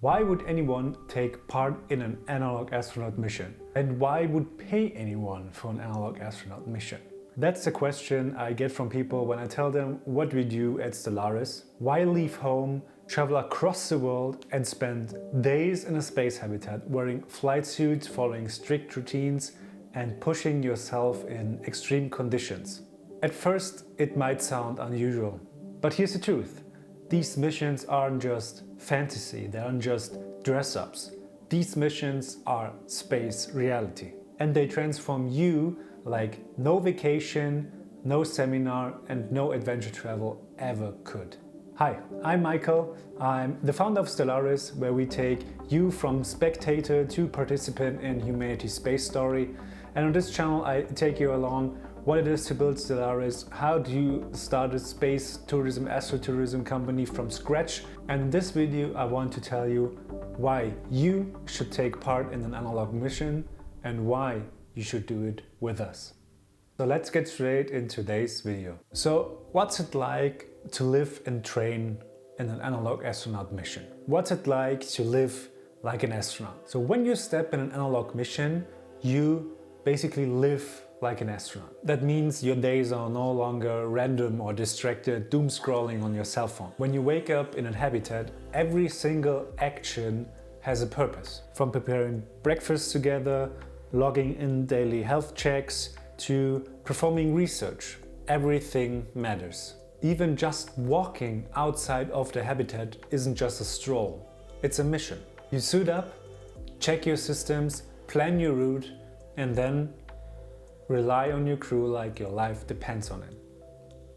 Why would anyone take part in an analog astronaut mission? And why would pay anyone for an analog astronaut mission? That's the question I get from people when I tell them what we do at Stellaris. Why leave home, travel across the world and spend days in a space habitat wearing flight suits, following strict routines and pushing yourself in extreme conditions? At first it might sound unusual, but here's the truth. These missions aren't just fantasy, they aren't just dress-ups. These missions are space reality. And they transform you like no vacation, no seminar and no adventure travel ever could. Hi, I'm Michael. I'm the founder of Stellaris, where we take you from spectator to participant in humanity's space story. And on this channel I take you along what it is to build Stellaris, how do you start a space tourism, astrotourism company from scratch. And in this video I want to tell you why you should take part in an analog mission and why you should do it with us. So let's get straight into today's video. So what's it like to live and train in an analog astronaut mission? What's it like to live like an astronaut? So when you step in an analog mission, you basically live like an astronaut. That means your days are no longer random or distracted, doom scrolling on your cell phone. When you wake up in a habitat, every single action has a purpose. From preparing breakfast together, logging in daily health checks, to performing research. Everything matters. Even just walking outside of the habitat isn't just a stroll, it's a mission. You suit up, check your systems, plan your route, and then rely on your crew like your life depends on it.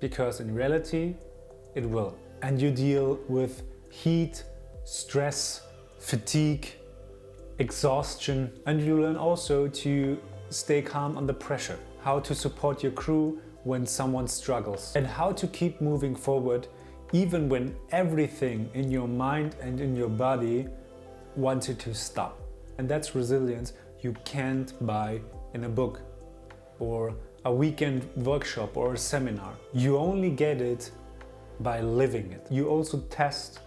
Because in reality, it will. And you deal with heat, stress, fatigue, exhaustion, and you learn also to stay calm under pressure, how to support your crew when someone struggles, and how to keep moving forward even when everything in your mind and in your body wants you to stop. And that's resilience you can't buy in a book or a weekend workshop or a seminar. You only get it by living it. You also test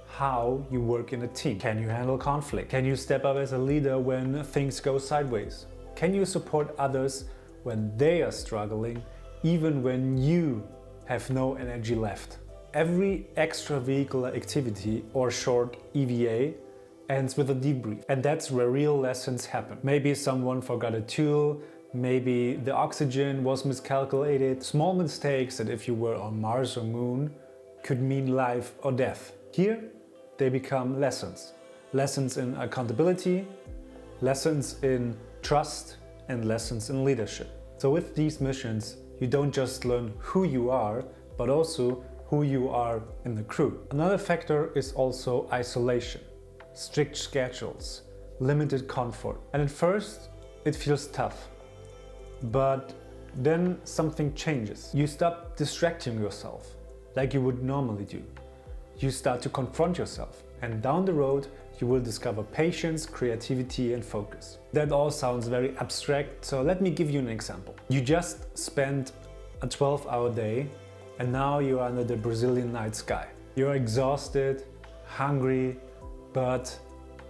how you work in a team. Can you handle conflict? Can you step up as a leader when things go sideways? Can you support others when they are struggling, even when you have no energy left? Every extravehicular activity or short EVA ends with a debrief, and that's where real lessons happen. Maybe someone forgot a tool, maybe the oxygen was miscalculated. Small mistakes that if you were on Mars or Moon could mean life or death. Here they become lessons. Lessons in accountability, lessons in trust, and lessons in leadership. So with these missions, you don't just learn who you are, but also who you are in the crew. Another factor is also isolation, strict schedules, limited comfort. And at first, it feels tough. But then something changes. You stop distracting yourself like you would normally do. You start to confront yourself, and down the road you will discover patience, creativity and focus. That all sounds very abstract, so let me give you an example. You just spent a 12-hour day and now you're under the Brazilian night sky. You're exhausted, hungry, but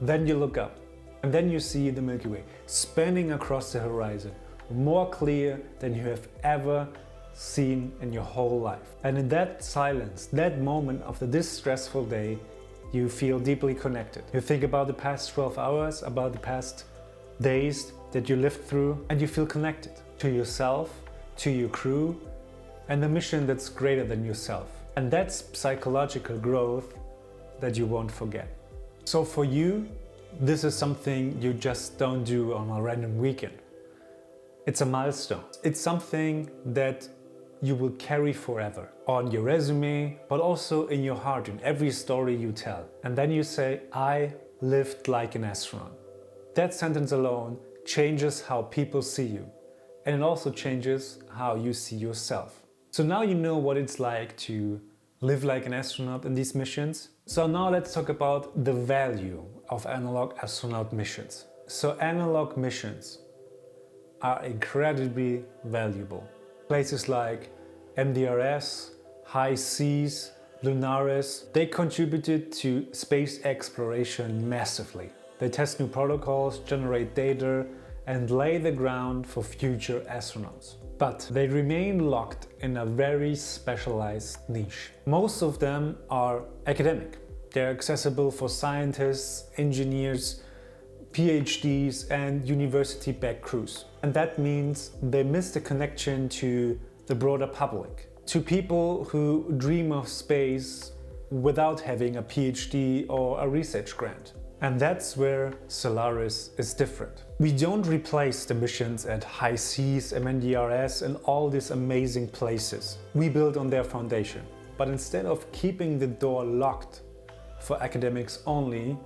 then you look up and then you see the Milky Way spanning across the horizon, more clear than you have ever seen in your whole life. And in that silence, that moment after this stressful day, you feel deeply connected. You think about the past 12 hours, about the past days that you lived through, and you feel connected to yourself, to your crew, and the mission that's greater than yourself. And that's psychological growth that you won't forget. So for you, this is something you just don't do on a random weekend. It's a milestone. It's something that you will carry forever on your resume, but also in your heart, in every story you tell. And then you say, I lived like an astronaut. That sentence alone changes how people see you. And it also changes how you see yourself. So now you know what it's like to live like an astronaut in these missions. So now let's talk about the value of analog astronaut missions. So analog missions are incredibly valuable. Places like MDRS, high seas, Lunaris, they contributed to space exploration massively. They test new protocols, generate data, and lay the ground for future astronauts. But they remain locked in a very specialized niche. Most of them are academic. They're accessible for scientists, engineers, PhDs, and university-backed crews. And that means they miss the connection to the broader public, to people who dream of space without having a PhD or a research grant. And that's where Stellaris is different. We don't replace the missions at high seas, MNDRS, and all these amazing places. We build on their foundation. But instead of keeping the door locked for academics only,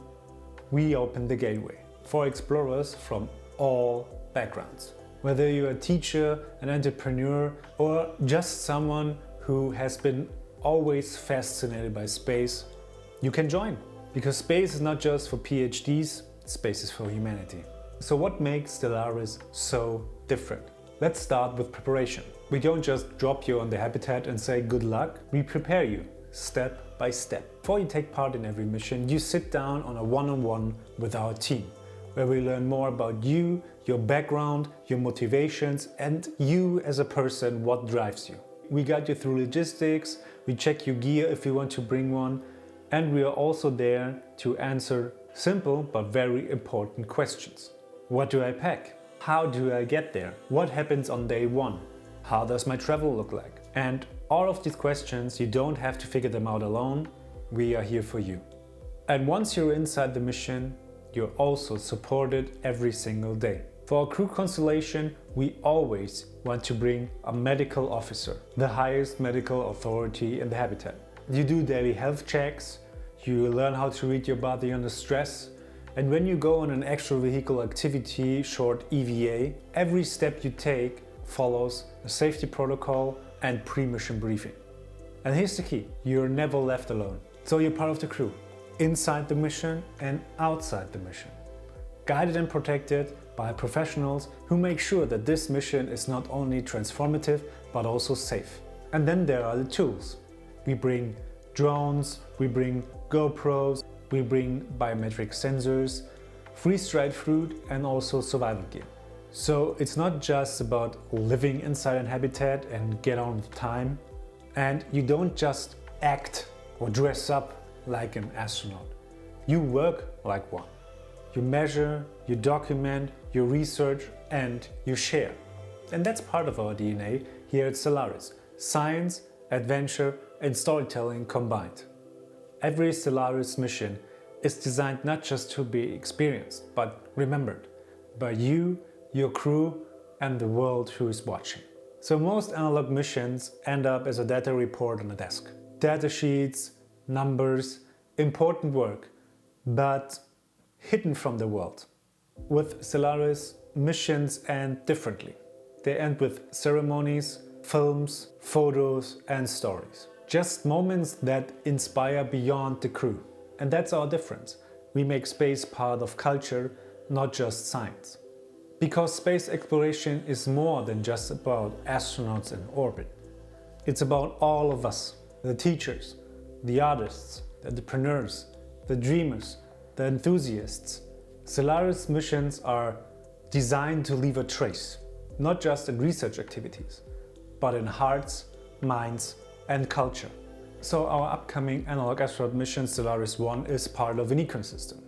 we open the gateway for explorers from all backgrounds. Whether you're a teacher, an entrepreneur, or just someone who has been always fascinated by space, you can join. Because space is not just for PhDs, space is for humanity. So what makes Stellaris so different? Let's start with preparation. We don't just drop you on the habitat and say good luck, we prepare you step by step. Before you take part in every mission, you sit down on a one-on-one with our team, where we learn more about you, your background, your motivations, and you as a person, what drives you. We guide you through logistics, we check your gear if you want to bring one, and we are also there to answer simple but very important questions. What do I pack? How do I get there? What happens on day one? How does my travel look like? And all of these questions, you don't have to figure them out alone. We are here for you. And once you're inside the mission, you're also supported every single day. For our crew constellation, we always want to bring a medical officer, the highest medical authority in the habitat. You do daily health checks, you learn how to read your body under stress, and when you go on an extravehicular activity, short EVA, every step you take follows a safety protocol and pre-mission briefing. And here's the key, you're never left alone. So you're part of the crew, inside the mission and outside the mission. Guided and protected by professionals who make sure that this mission is not only transformative, but also safe. And then there are the tools. We bring drones, we bring GoPros, we bring biometric sensors, freeze-dried fruit, and also survival gear. So it's not just about living inside an habitat and get on with time. And you don't just act or dress up like an astronaut. You work like one. You measure, you document, you research, and you share. And that's part of our DNA here at Stellaris. Science, adventure, and storytelling combined. Every Stellaris mission is designed not just to be experienced, but remembered by you, your crew, and the world who is watching. So most analog missions end up as a data report on a desk. Data sheets, numbers, important work, but hidden from the world. With Stellaris, missions end differently. They end with ceremonies, films, photos, and stories. Just moments that inspire beyond the crew. And that's our difference. We make space part of culture, not just science. Because space exploration is more than just about astronauts in orbit. It's about all of us, the teachers, the artists, the entrepreneurs, the dreamers, the enthusiasts. Stellaris missions are designed to leave a trace, not just in research activities, but in hearts, minds, and culture. So our upcoming analog astronaut mission Stellaris One is part of an ecosystem.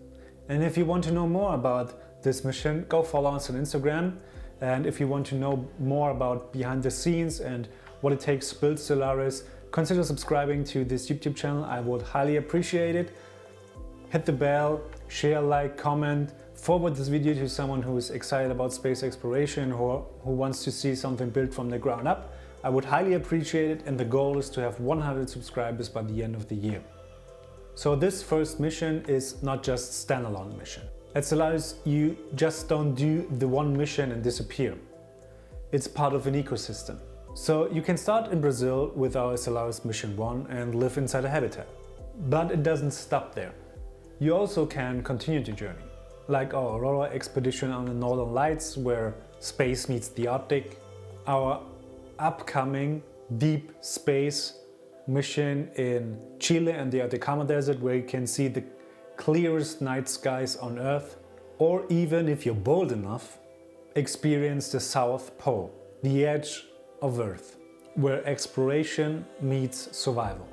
And if you want to know more about this mission, go follow us on Instagram. And if you want to know more about behind the scenes and what it takes to build Stellaris, consider subscribing to this YouTube channel. I would highly appreciate it. Hit the bell, share, like, comment, forward this video to someone who is excited about space exploration or who wants to see something built from the ground up. I would highly appreciate it, and the goal is to have 100 subscribers by the end of the year. So this first mission is not just a standalone mission. At Stellaris, you just don't do the one mission and disappear. It's part of an ecosystem. So you can start in Brazil with our Stellaris Mission One and live inside a habitat. But it doesn't stop there. You also can continue the journey, like our Aurora expedition on the Northern Lights, where space meets the Arctic, our upcoming deep space mission in Chile and the Atacama Desert, where you can see the clearest night skies on Earth, or even, if you're bold enough, experience the South Pole, the edge of Earth, where exploration meets survival.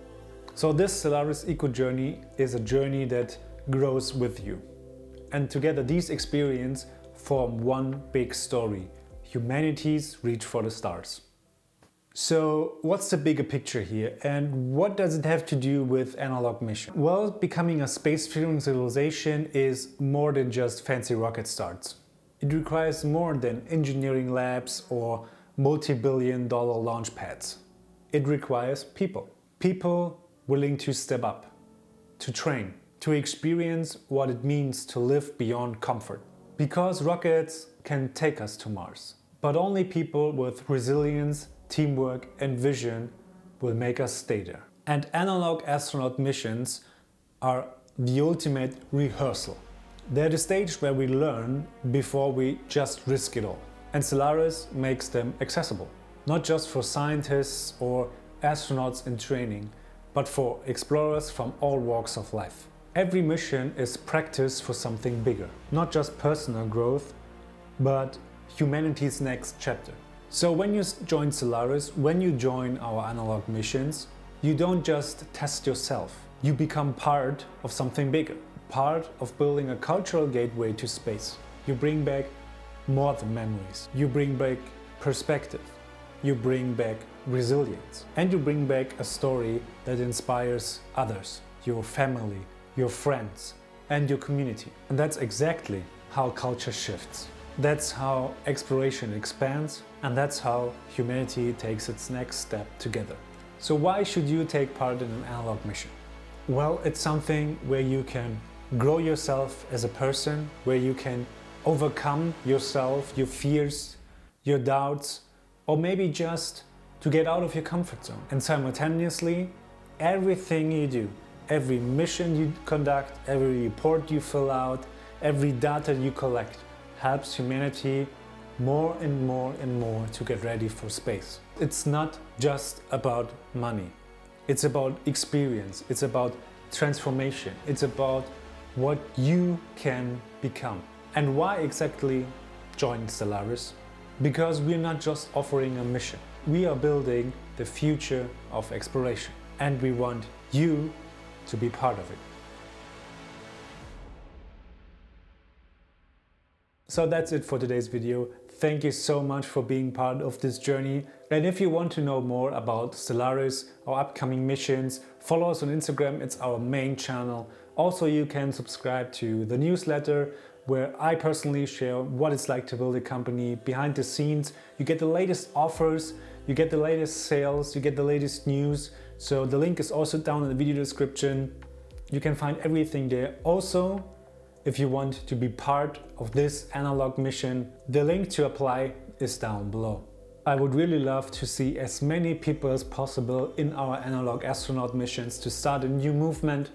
So this Stellaris Eco Journey is a journey that grows with you. And together these experiences form one big story: humanity's reach for the stars. So what's the bigger picture here, and what does it have to do with analog mission? Well, becoming a spacefaring civilization is more than just fancy rocket starts. It requires more than engineering labs or multi-billion-dollar launch pads. It requires people. People willing to step up, to train, to experience what it means to live beyond comfort. Because rockets can take us to Mars, but only people with resilience, teamwork and vision will make us stay there. And analog astronaut missions are the ultimate rehearsal. They're the stage where we learn before we just risk it all. And Stellaris makes them accessible, not just for scientists or astronauts in training, but for explorers from all walks of life. Every mission is practice for something bigger, not just personal growth, but humanity's next chapter. So when you join Stellaris, when you join our analog missions, you don't just test yourself. You become part of something bigger, part of building a cultural gateway to space. You bring back more than memories. You bring back perspective. You bring back resilience. And you bring back a story that inspires others, your family, your friends, and your community. And that's exactly how culture shifts. That's how exploration expands, and that's how humanity takes its next step together. So why should you take part in an analog mission? Well, it's something where you can grow yourself as a person, where you can overcome yourself, your fears, your doubts, or maybe just to get out of your comfort zone. And simultaneously, everything you do, every mission you conduct, every report you fill out, every data you collect, helps humanity more and more and more to get ready for space. It's not just about money. It's about experience. It's about transformation. It's about what you can become. And why exactly join Stellaris? Because we're not just offering a mission. We are building the future of exploration. And we want you to be part of it. So that's it for today's video. Thank you so much for being part of this journey. And if you want to know more about Stellaris, our upcoming missions, follow us on Instagram, it's our main channel. Also, you can subscribe to the newsletter where I personally share what it's like to build a company behind the scenes. You get the latest offers, you get the latest sales, you get the latest news. So the link is also down in the video description. You can find everything there. Also, if you want to be part of this analog mission, the link to apply is down below. I would really love to see as many people as possible in our analog astronaut missions to start a new movement,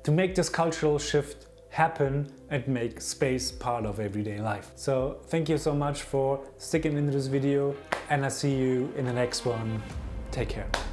to make this cultural shift happen and make space part of everyday life. So thank you so much for sticking into this video, and I see you in the next one. Take care.